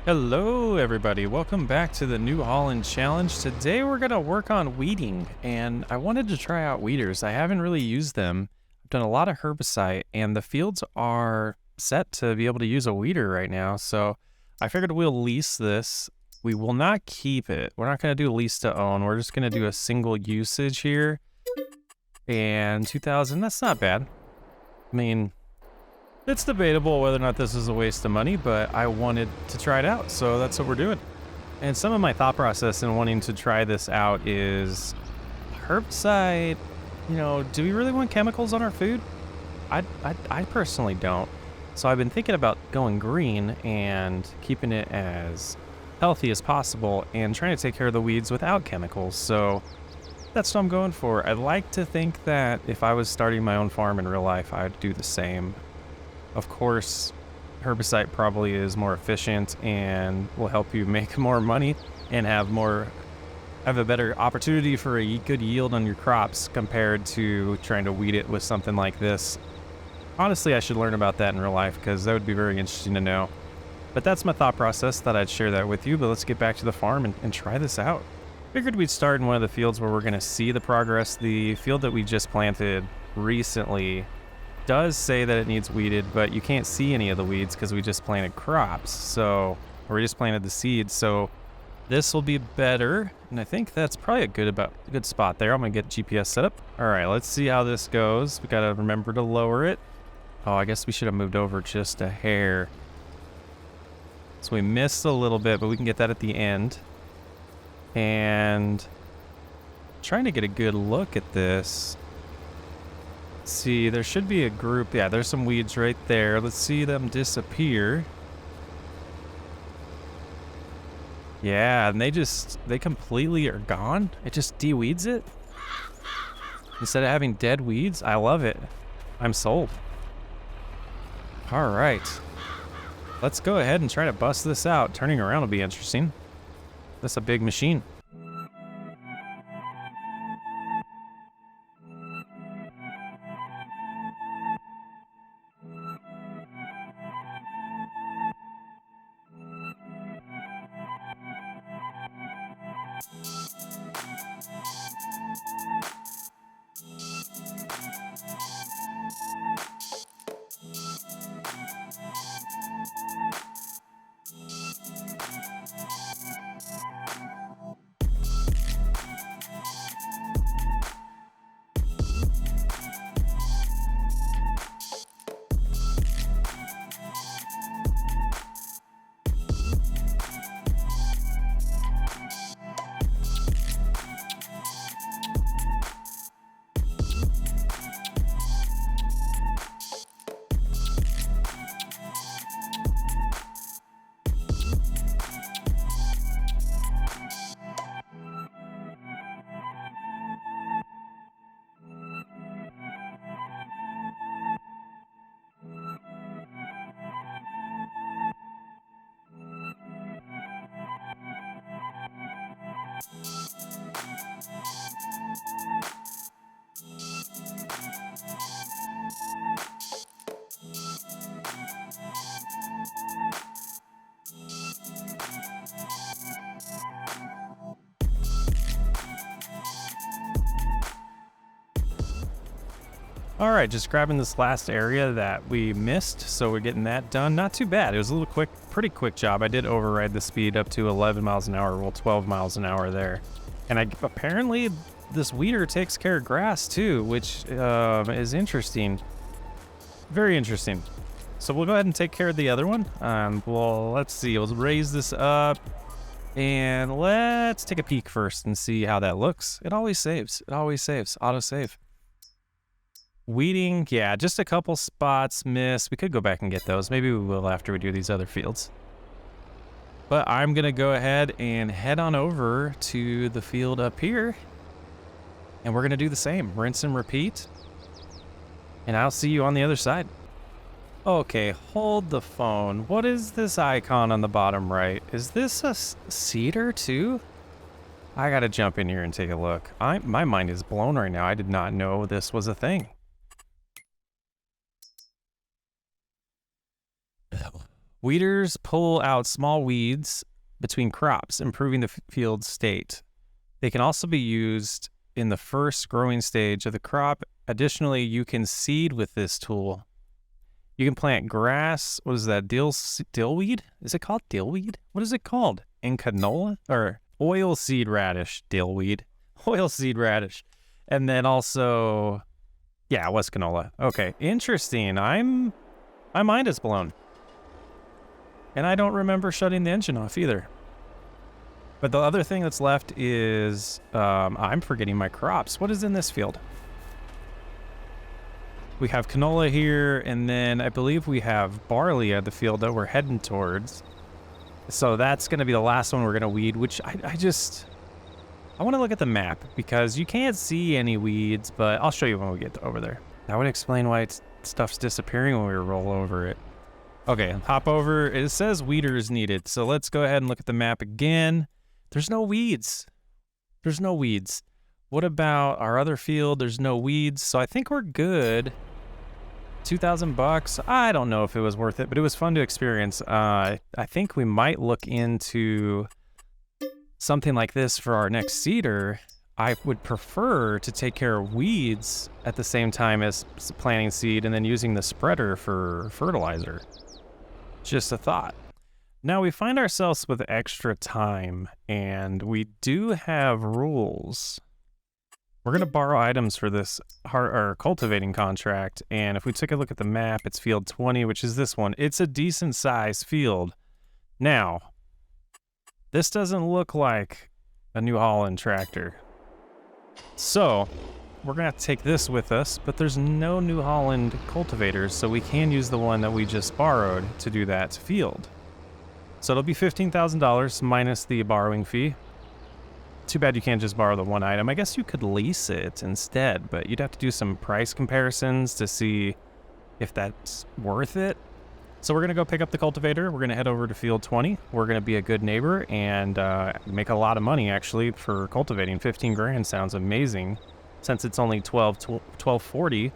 Hello everybody, welcome back to the New Holland Challenge. Today we're going to work on weeding, and I wanted to try out weeders. I haven't really used them. I've done a lot of herbicide, and the fields are set to be able to use a weeder right now, so I figured we'll lease this. We will not keep it. We're not going to do lease to own. We're just going to do a single usage here. And 2,000, that's not bad. I mean, it's debatable whether or not this is a waste of money, but I wanted to try it out, so that's what we're doing. And some of my thought process in wanting to try this out is herbicide, do we really want chemicals on our food? I personally don't. So I've been thinking about going green and keeping it as healthy as possible and trying to take care of the weeds without chemicals. So that's what I'm going for. I'd like to think that if I was starting my own farm in real life, I'd do the same. Of course, herbicide probably is more efficient and will help you make more money and have a better opportunity for a good yield on your crops compared to trying to weed it with something like this. Honestly, I should learn about that in real life because that would be very interesting to know. But that's my thought process. Thought I'd share that with you, but let's get back to the farm and try this out. Figured we'd start in one of the fields where we're going to see the progress. The field that we just planted recently does say that it needs weeded, but you can't see any of the weeds because we just planted crops. So we just planted the seeds. So this will be better, and I think that's probably a good spot there. I'm gonna get GPS set up. All right, let's see how this goes. We gotta remember to lower it. Oh, I guess we should have moved over just a hair. So we missed a little bit, but we can get that at the end. And trying to get a good look at this. See, there should be a group. Yeah, there's some weeds right there. Let's see them disappear. Yeah, and they completely are gone. It just de-weeds it. Instead of having dead weeds, I love it. I'm sold. All right. Let's go ahead and try to bust this out. Turning around will be interesting. That's a big machine. All right, just grabbing this last area that we missed, so we're getting that done. Not too bad. It was a little quick, pretty quick job. I did override the speed up to 11 miles an hour, well, 12 miles an hour there. And apparently this weeder takes care of grass too, which is interesting. Very interesting. So we'll go ahead and take care of the other one. Well, let's see. We'll raise this up, and let's take a peek first and see how that looks. It always saves. It always saves. Auto save. Weeding, yeah, just a couple spots missed. We could go back and get those. Maybe we will after we do these other fields. But I'm gonna go ahead and head on over to the field up here, and we're gonna do the same. Rinse and repeat. And I'll see you on the other side. Okay, hold the phone. What is this icon on the bottom right? Is this a cedar too? I gotta jump in here and take a look. My mind is blown right now. I did not know this was a thing. Weeders pull out small weeds between crops, improving the field's state. They can also be used in the first growing stage of the crop. Additionally, you can seed with this tool. You can plant grass. What is that? Dillweed? Is it called dillweed? What is it called? And canola? Or oilseed radish. Dillweed. Oilseed radish. And then also, yeah, it was canola. Okay, interesting. My mind is blown. And I don't remember shutting the engine off either. But the other thing that's left is, I'm forgetting my crops. What is in this field? We have canola here, and then I believe we have barley at the field that we're heading towards. So that's going to be the last one we're going to weed, which I want to look at the map because you can't see any weeds, but I'll show you when we get over there. That would explain why stuff's disappearing when we roll over it. Okay, hop over. It says weeders needed, so let's go ahead and look at the map again. There's no weeds. There's no weeds. What about our other field? There's no weeds, so I think we're good. $2,000. I don't know if it was worth it, but it was fun to experience. I think we might look into something like this for our next seeder. I would prefer to take care of weeds at the same time as planting seed and then using the spreader for fertilizer. Just a thought. Now we find ourselves with extra time, and we do have rules. We're going to borrow items for this cultivating contract, and if we take a look at the map, it's field 20, which is this one. It's a decent sized field. Now, this doesn't look like a New Holland tractor. So, we're going to have to take this with us, but there's no New Holland cultivators, so we can use the one that we just borrowed to do that field. So it'll be $15,000 minus the borrowing fee. Too bad you can't just borrow the one item. I guess you could lease it instead, but you'd have to do some price comparisons to see if that's worth it. So we're going to go pick up the cultivator. We're going to head over to field 20. We're going to be a good neighbor and make a lot of money, actually, for cultivating. 15 grand sounds amazing since it's only $12.40,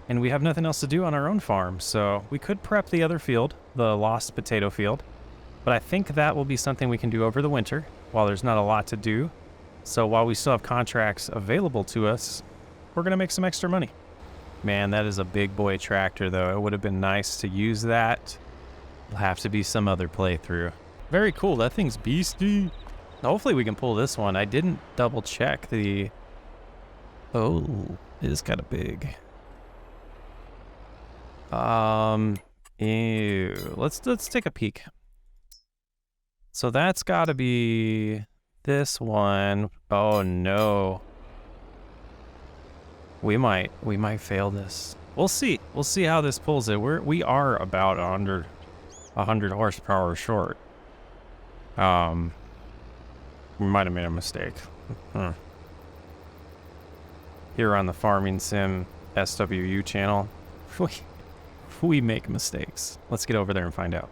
and we have nothing else to do on our own farm. So we could prep the other field, the lost potato field, but I think that will be something we can do over the winter while there's not a lot to do. So while we still have contracts available to us, we're going to make some extra money. Man, that is a big boy tractor, though. It would have been nice to use that. It'll have to be some other playthrough. Very cool. That thing's beastie. Hopefully we can pull this one. I didn't double check the... Oh, it is kind of big. Ew. Let's take a peek. So that's got to be... this one. Oh no. We might fail this. We'll see. We'll see how this pulls it. We are about 100 horsepower short. We might have made a mistake. Here on the Farming Sim SWU channel, we make mistakes. Let's get over there and find out.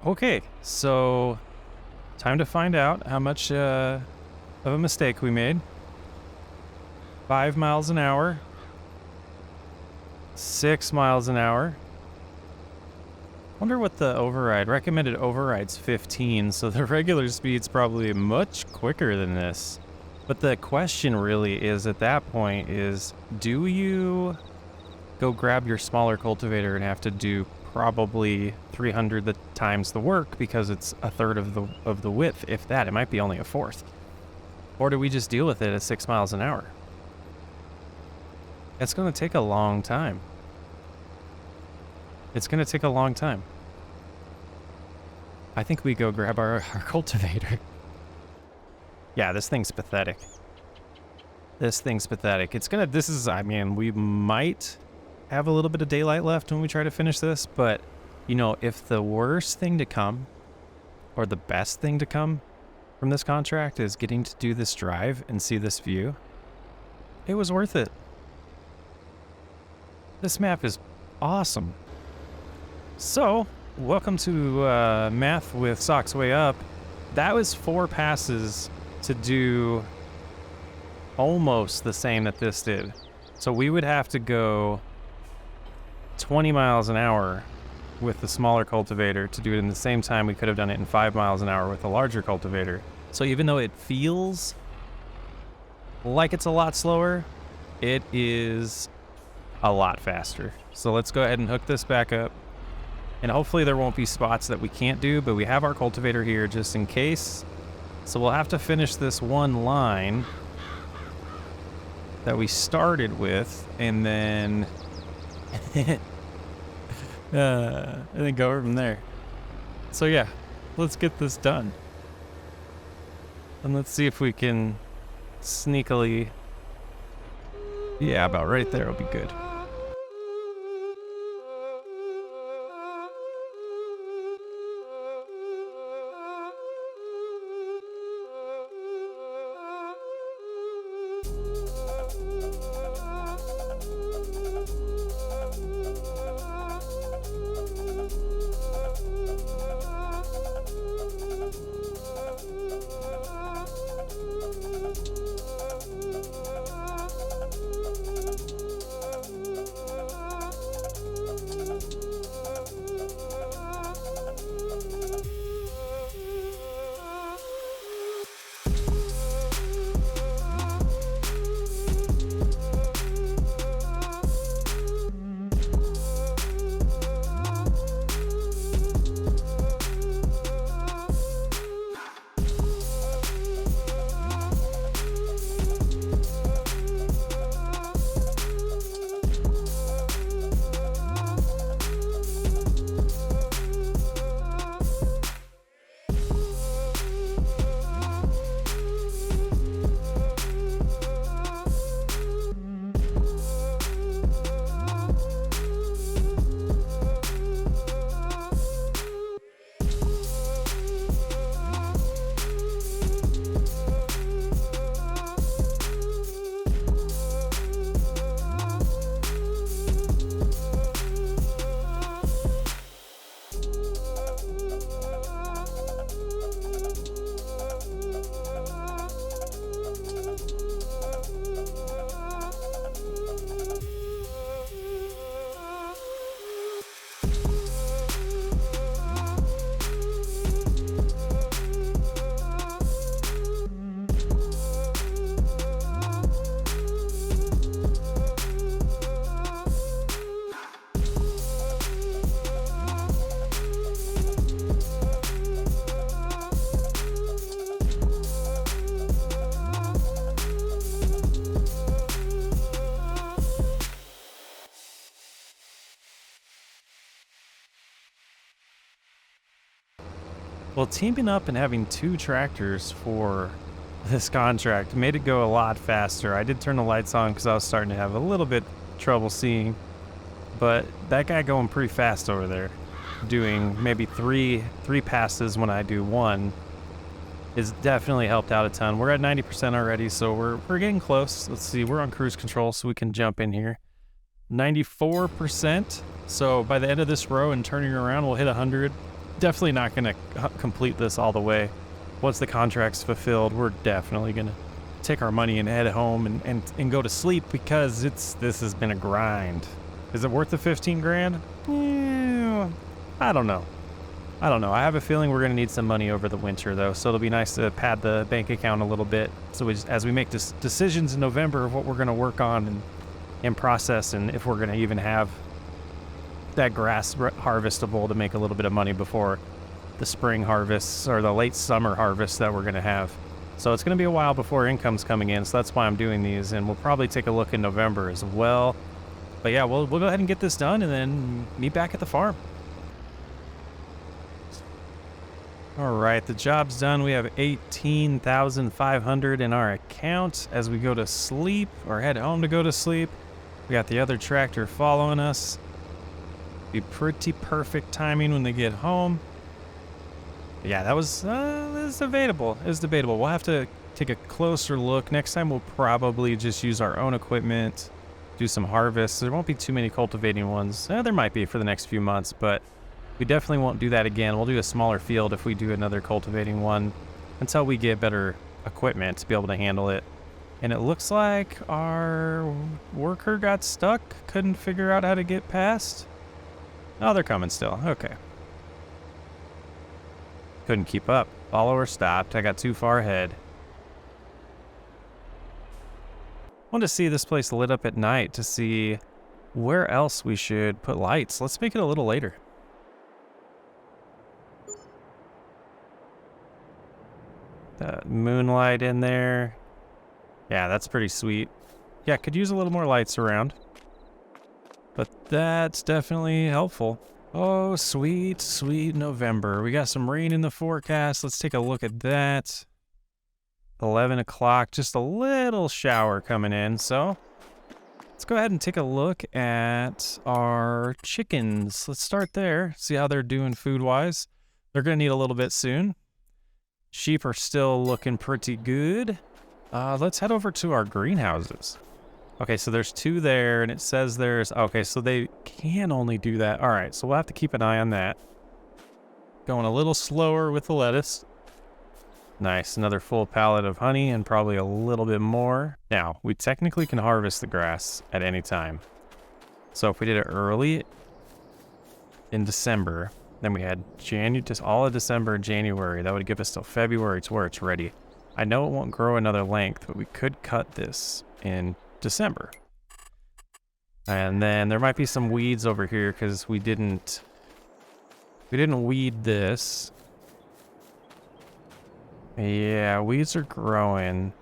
Okay, so time to find out how much of a mistake we made. 5 miles an hour. 6 miles an hour. Wonder what the override, recommended override's 15, so the regular speed's probably much quicker than this. But the question really is at that point is, do you go grab your smaller cultivator and have to do probably 300 times the work because it's a third of the width, if that? It might be only a fourth. Or do we just deal with it at 6 miles an hour? It's going to take a long time. It's going to take a long time. I think we go grab our cultivator. Yeah, this thing's pathetic. This thing's pathetic. I mean, we might have a little bit of daylight left when we try to finish this, but, you know, if the worst thing to come, or the best thing to come from this contract is getting to do this drive and see this view, it was worth it. This map is awesome. So, welcome to Math with Socks Way Up. That was 4 passes to do almost the same that this did. So we would have to go 20 miles an hour with the smaller cultivator to do it in the same time we could have done it in 5 miles an hour with a larger cultivator. So even though it feels like it's a lot slower, it is a lot faster. So let's go ahead and hook this back up. And hopefully there won't be spots that we can't do, but we have our cultivator here just in case. So we'll have to finish this one line that we started with, and then and then go from there. So yeah, let's get this done. And let's see if we can sneakily, yeah, about right there will be good. Well, teaming up and having 2 tractors for this contract made it go a lot faster. I did turn the lights on because I was starting to have a little bit trouble seeing, but that guy going pretty fast over there, doing maybe three passes when I do 1, is definitely helped out a ton. We're at 90% already, so we're getting close. Let's see, we're on cruise control, so we can jump in here. 94%. So by the end of this row and turning around, we'll hit 100. Definitely not going to complete this all the way. Once the contract's fulfilled, we're definitely going to take our money and head home and go to sleep, because this has been a grind. Is it worth the 15 grand? I don't know. I have a feeling we're going to need some money over the winter, though, so it'll be nice to pad the bank account a little bit. So as we make decisions in November of what we're going to work on and process, and if we're going to even have that grass harvestable to make a little bit of money before the spring harvests or the late summer harvest that we're going to have. So it's going to be a while before income's coming in, so that's why I'm doing these, and we'll probably take a look in November as well. But yeah, we'll go ahead and get this done and then meet back at the farm. All right, the job's done. We have 18,500 in our account as we go to sleep or head home to go to sleep. We got the other tractor following us. Be pretty perfect timing when they get home. Yeah, that was it's debatable. It's debatable. We'll have to take a closer look. Next time we'll probably just use our own equipment, do some harvests. There won't be too many cultivating ones. There might be for the next few months, but we definitely won't do that again. We'll do a smaller field if we do another cultivating one until we get better equipment to be able to handle it. And it looks like our worker got stuck, couldn't figure out how to get past. Oh, they're coming still. Okay. Couldn't keep up. Follower stopped. I got too far ahead. Want to see this place lit up at night to see where else we should put lights. Let's make it a little later. Moonlight in there. Yeah, that's pretty sweet. Yeah, could use a little more lights around. But that's definitely helpful. Oh, sweet, sweet November. We got some rain in the forecast. Let's take a look at that. 11 o'clock, just a little shower coming in. So let's go ahead and take a look at our chickens. Let's start there, see how they're doing food-wise. They're going to need a little bit soon. Sheep are still looking pretty good. Let's head over to our greenhouses. Okay, so there's 2 there, and it says there's... Okay, so they can only do that. All right, so we'll have to keep an eye on that. Going a little slower with the lettuce. Nice, another full pallet of honey and probably a little bit more. Now, we technically can harvest the grass at any time. So if we did it early in December, then we had just all of December and January. That would give us till February to where it's ready. I know it won't grow another length, but we could cut this in December. And then there might be some weeds over here because we didn't weed this. Yeah, weeds are growing.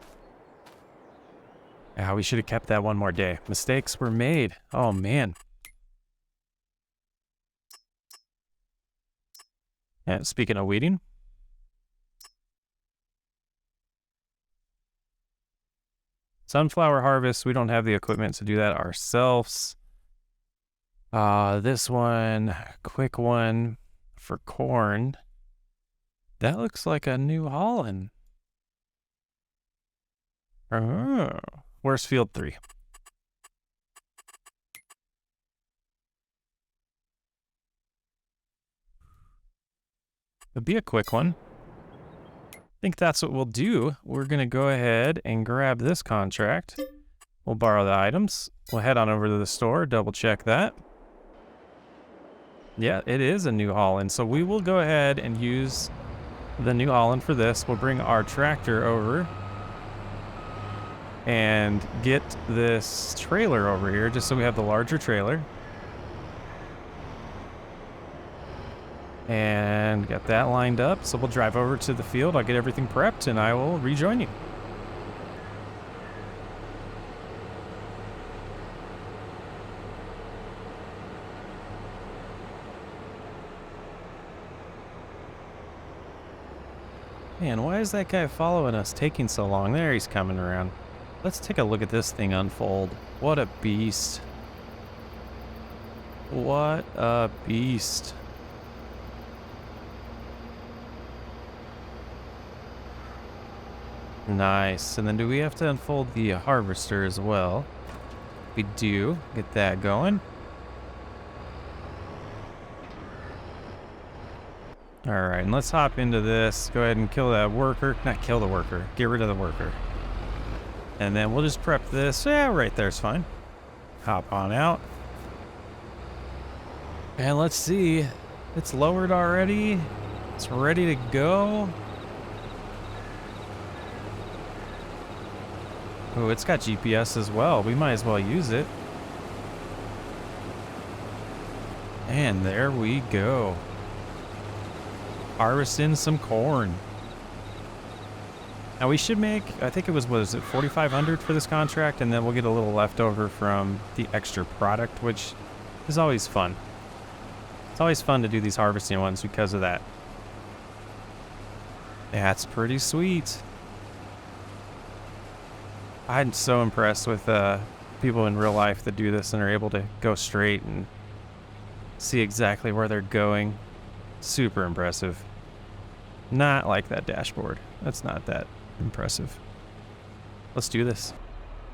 Yeah, we should have kept that one more day. Mistakes were made. Oh, man. And speaking of weeding. Sunflower harvest, we don't have the equipment to do that ourselves. This one, quick one for corn. That looks like a New Holland. Oh, where's field 3? It'd be a quick one. I think that's what we'll do. We're going to go ahead and grab this contract. We'll borrow the items. We'll head on over to the store, double check that. Yeah, it is a New Holland. So we will go ahead and use the New Holland for this. We'll bring our tractor over and get this trailer over here just so we have the larger trailer. And got that lined up. So we'll drive over to the field. I'll get everything prepped and I will rejoin you. Man, why is that guy following us taking so long? There, he's coming around. Let's take a look at this thing unfold. What a beast. What a beast. Nice. And then do we have to unfold the harvester as well? We do. Get that going. All right, and let's hop into this. Go ahead and kill that worker. Not kill the worker. Get rid of the worker. And then we'll just prep this. Yeah, right there's fine. Hop on out. And let's see. It's lowered already. It's ready to go. Oh, it's got GPS as well. We might as well use it. And there we go. Harvesting some corn. Now we should make, I think it was, what is it, 4,500 for this contract, and then we'll get a little leftover from the extra product, which is always fun. It's always fun to do these harvesting ones because of that. That's pretty sweet. I'm so impressed with people in real life that do this and are able to go straight and see exactly where they're going. Super impressive. Not like that dashboard. That's not that impressive. Let's do this.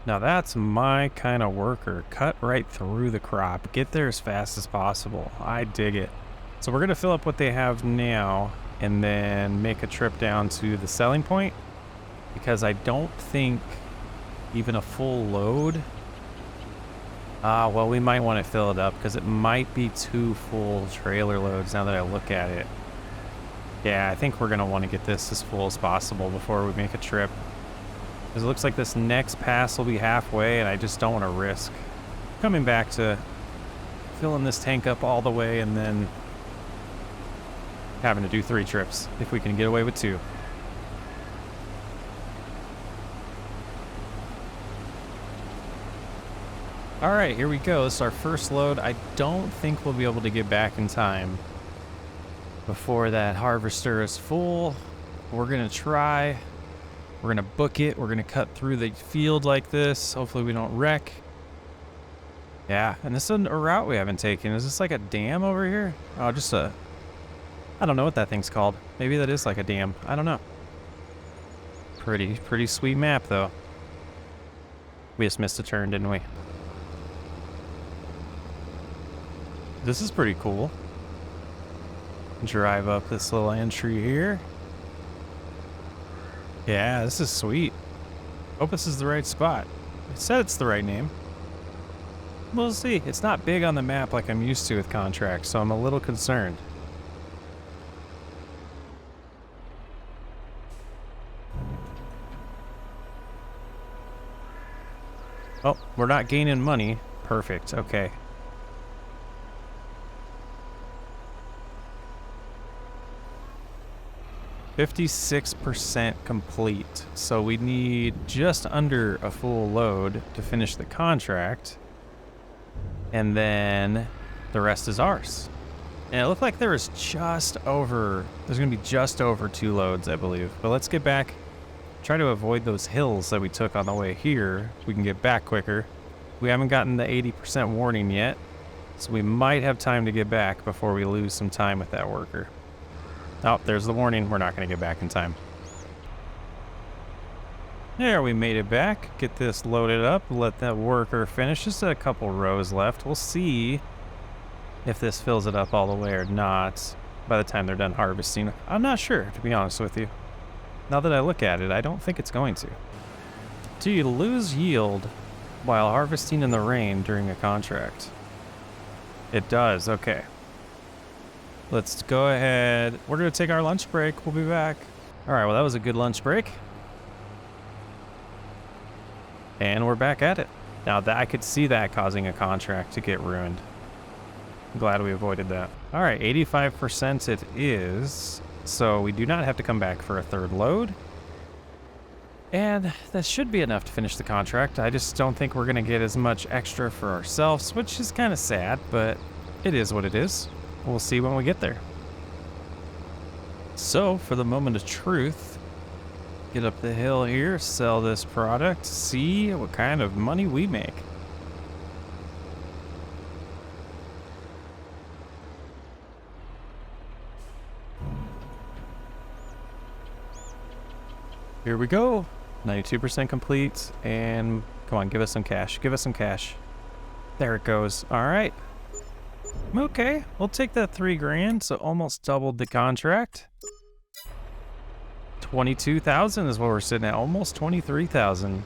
Now that's my kind of worker. Cut right through the crop. Get there as fast as possible. I dig it. So we're going to fill up what they have now and then make a trip down to the selling point, because I don't think even a full load Well, we might want to fill it up because it might be 2 full trailer loads now that I look at it. Yeah, I think we're going to want to get this as full as possible before we make a trip. Because it looks like this next pass will be halfway, and I just don't want to risk coming back to filling this tank up all the way and then having to do 3 trips if we can get away with 2. All right, here we go. This is our first load. I don't think we'll be able to get back in time before that harvester is full. We're gonna try. We're gonna book it. We're gonna cut through the field like this. Hopefully we don't wreck. Yeah, and this is a route we haven't taken. Is this like a dam over here? Oh, just a... I don't know what that thing's called. Maybe that is like a dam. I don't know. Pretty sweet map, though. We just missed a turn, didn't we? This is pretty cool. Drive up this little entry here. Yeah, this is sweet. Hope this is the right spot. It said it's the right name. We'll see. It's not big on the map like I'm used to with contracts, so I'm a little concerned. Oh, we're not gaining money. Perfect. Okay. %56 complete. So we need just under a full load to finish the contract. And then the rest is ours. And it looked like there was there's going to be just over 2 loads, I believe. But let's get back. Try to avoid those hills that we took on the way here. We can get back quicker. We haven't gotten the 80% warning yet. So we might have time to get back before we lose some time with that worker. Oh, there's the warning. We're not going to get back in time. There, we made it back. Get this loaded up. Let that worker finish. Just a couple rows left. We'll see if this fills it up all the way or not by the time they're done harvesting. I'm not sure, to be honest with you. Now that I look at it, I don't think it's going to. Do you lose yield while harvesting in the rain during a contract? It does. Okay. Let's go ahead. We're going to take our lunch break. We'll be back. All right, well, that was a good lunch break. And we're back at it. Now, that I could see that causing a contract to get ruined. I'm glad we avoided that. All right, 85% it is. So we do not have to come back for a 3rd load. And that should be enough to finish the contract. I just don't think we're going to get as much extra for ourselves, which is kind of sad, but it is what it is. We'll see when we get there. So, for the moment of truth, get up the hill here, sell this product, see what kind of money we make. Here we go. 92% complete, and come on, give us some cash. Give us some cash. There it goes. All right. Okay, we'll take that 3 grand, so almost doubled the contract. 22,000 is what we're sitting at, almost 23,000.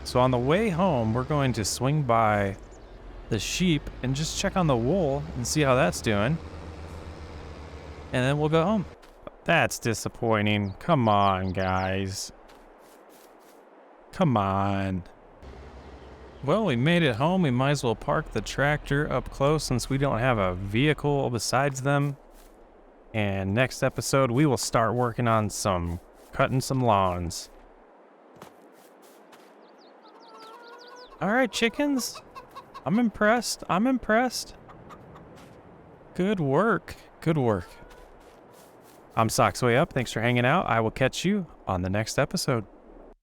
So on the way home, we're going to swing by the sheep and just check on the wool and see how that's doing. And then we'll go home. That's disappointing. Come on, guys. Come on. Well, we made it home. We might as well park the tractor up close since we don't have a vehicle besides them. And next episode, we will start working on cutting some lawns. All right, chickens. I'm impressed. I'm impressed. Good work. Good work. I'm Socksway Up. Thanks for hanging out. I will catch you on the next episode.